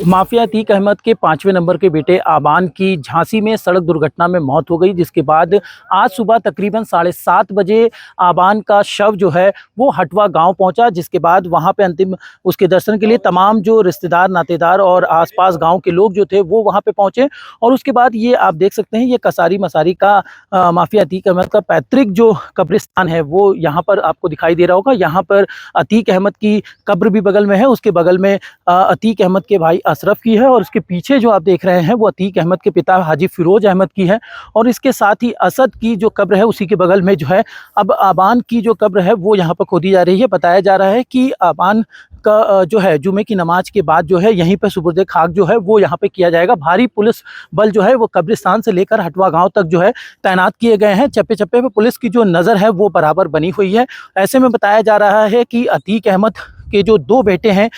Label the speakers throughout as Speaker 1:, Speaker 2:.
Speaker 1: Mafia Atiq Ahmad के 5वें number के बेटे आबान की झांसी में सड़क दुर्घटना में मौत हो गई, जिसके बाद आज सुबह तकरीबन 7:30 बजे आबान का शव जो है वो हटवा गांव पहुंचा। जिसके बाद वहां पे अंतिम उसके दर्शन के लिए तमाम जो रिश्तेदार, नातेदार और आसपास गांव के लोग जो थे वो वहां पे पहुंचे। और उसके बाद ये आप देख सकते हैं, ये कसारी मसारी का माफिया अतीक अहमद का पैतृक जो कब्रिस्तान है वो यहाँ पर आपको दिखाई दे रहा होगा। यहाँ पर अतीक अहमद की कब्र भी बगल में है, उसके बगल में अतीक अहमद के भाई अशरफ की है, और उसके पीछे जो आप देख रहे हैं वो अतीक अहमद के पिता हाजी फिरोज अहमद की है। और इसके साथ ही असद की जो कब्र है उसी के बगल में जो है अब आबान की जो कब्र है वो यहाँ पर खोदी जा रही है। बताया जा रहा है कि आबान का जो है जुमे की नमाज के बाद जो है यहीं पर सुपुर्द खाक जो है वो यहाँ पे किया जाएगा। भारी पुलिस बल जो है वो कब्रिस्तान से लेकर हटवा गांव तक जो है तैनात किए गए हैं। चप्पे चप्पे पे पुलिस की जो नज़र है वो बराबर बनी हुई है। ऐसे में बताया जा रहा है कि अतीक अहमद के जो दो बेटे हैं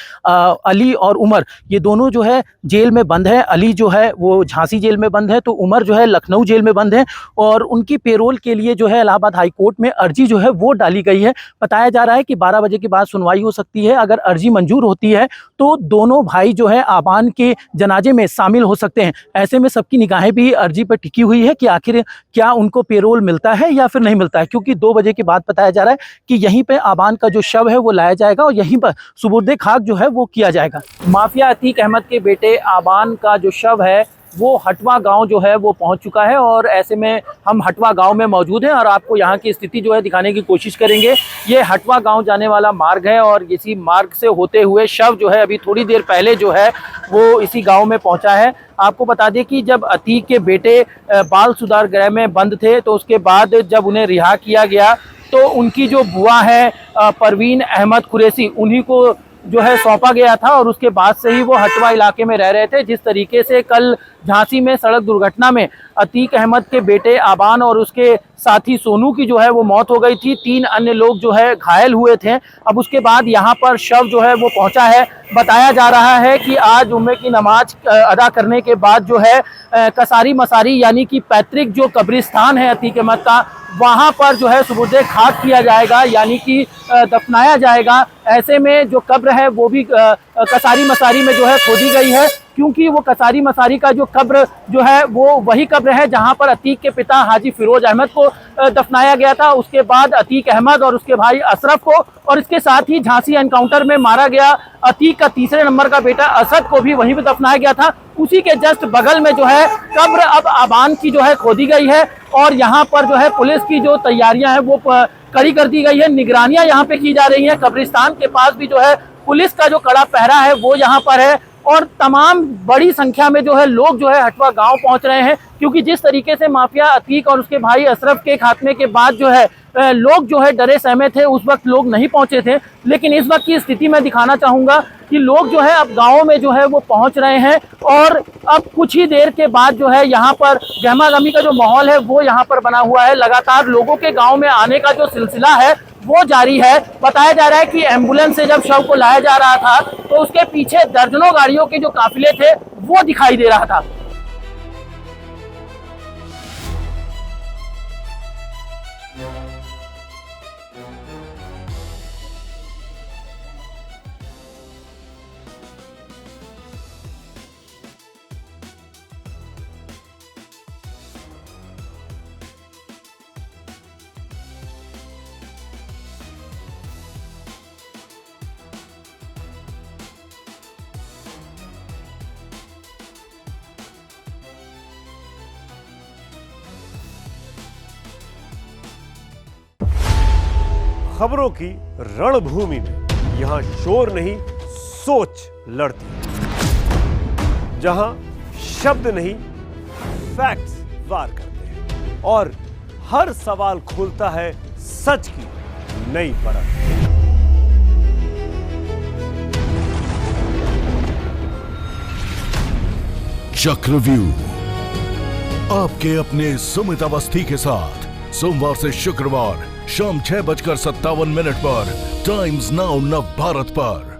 Speaker 1: अली और उमर, ये दोनों जो है जेल में बंद है। अली जो है वो झांसी जेल में बंद है, तो उमर जो है लखनऊ जेल में बंद है। और उनकी पेरोल के लिए जो है इलाहाबाद हाई कोर्ट में अर्जी जो है वो डाली गई है। बताया जा रहा है कि 12 बजे के बाद सुनवाई हो सकती है। अगर अर्जी मंजूर होती है तो दोनों भाई जो है आबान के जनाजे में शामिल हो सकते हैं। ऐसे में सबकी निगाहें भी अर्जी पर टिकी हुई है कि आखिर क्या उनको पेरोल मिलता है या फिर नहीं मिलता है, क्योंकि 2 बजे के बाद बताया जा रहा है कि यहीं पे आबान का जो शव है वो लाया जाएगा और यहीं पर सुपुर्द खाक जो है वो किया जाएगा। माफिया अतीक अहमद के बेटे आबान का जो शव है वो हटवा गांव जो है वो पहुंच चुका है। और ऐसे में हम हटवा गांव में मौजूद हैं और आपको यहां की स्थिति जो है दिखाने की कोशिश करेंगे। ये हटवा गांव जाने वाला मार्ग है और इसी मार्ग से होते हुए शव जो है अभी थोड़ी देर पहले जो है वो इसी गांव में पहुंचा है। आपको बता दें कि जब अतीक के बेटे बाल सुधार गृह में बंद थे तो उसके बाद जब उन्हें रिहा किया गया तो उनकी जो बुआ है परवीन अहमद कुरैशी, उन्हीं को जो है सौंपा गया था और उसके बाद से ही वो हटवा इलाके में रह रहे थे। जिस तरीके से कल झांसी में सड़क दुर्घटना में अतीक अहमद के बेटे आबान और उसके साथी सोनू की जो है वो मौत हो गई थी, 3 अन्य लोग जो है घायल हुए थे। अब उसके बाद यहाँ पर शव जो है वो पहुंचा है। बताया जा रहा है कि आज जुम्मे की नमाज अदा करने के बाद जो है कसारी मसारी यानी कि पैतृक जो कब्रिस्तान है अतीक अहमद का, वहाँ पर जो है सुपुर्द खाक किया जाएगा, यानी कि दफनाया जाएगा। ऐसे में जो कब्र है वो भी कसारी मसारी में जो है खोदी गई है, क्योंकि वो कसारी मसारी का जो कब्र जो है वो वही कब्र है जहां पर अतीक के पिता हाजी फिरोज अहमद को दफनाया गया था। उसके बाद अतीक अहमद और उसके भाई अशरफ को, और इसके साथ ही झांसी एनकाउंटर में मारा गया अतीक का 3रे नंबर का बेटा असद को भी वहीं पे दफनाया गया था। उसी के जस्ट बगल में जो है कब्र अब आबान की जो है खोदी गई है और यहाँ पर जो है पुलिस की जो तैयारियां हैं वो कड़ी कर दी गई है। निगरानियां यहाँ पे की जा रही हैं। कब्रिस्तान के पास भी जो है पुलिस का जो कड़ा पहरा है वो यहाँ पर है और तमाम बड़ी संख्या में जो है लोग जो है हटवा गांव पहुंच रहे हैं, क्योंकि जिस तरीके से माफिया अतीक और उसके भाई अशरफ के खात्मे के बाद जो है लोग जो है डरे सहमे थे। उस वक्त लोग नहीं पहुंचे थे, लेकिन इस वक्त की स्थिति मैं दिखाना चाहूँगा कि लोग जो है अब गाँव में जो है वो पहुँच रहे हैं और अब कुछ ही देर के बाद जो है यहाँ पर गहमागहमी का जो माहौल है वो यहाँ पर बना हुआ है। लगातार लोगों के गाँव में आने का जो सिलसिला है वो जारी है। बताया जा रहा है कि एम्बुलेंस से जब शव को लाया जा रहा था तो उसके पीछे दर्जनों गाड़ियों के जो काफिले थे वो दिखाई दे रहा था।
Speaker 2: खबरों की रणभूमि में यहां शोर नहीं सोच लड़ती है, जहां शब्द नहीं फैक्ट्स वार करते हैं और हर सवाल खोलता है सच की नई परत।
Speaker 3: चक्रव्यूह आपके अपने सुमित अवस्थी के साथ सोमवार से शुक्रवार शाम 6:57 पर टाइम्स नाउ नव भारत पर।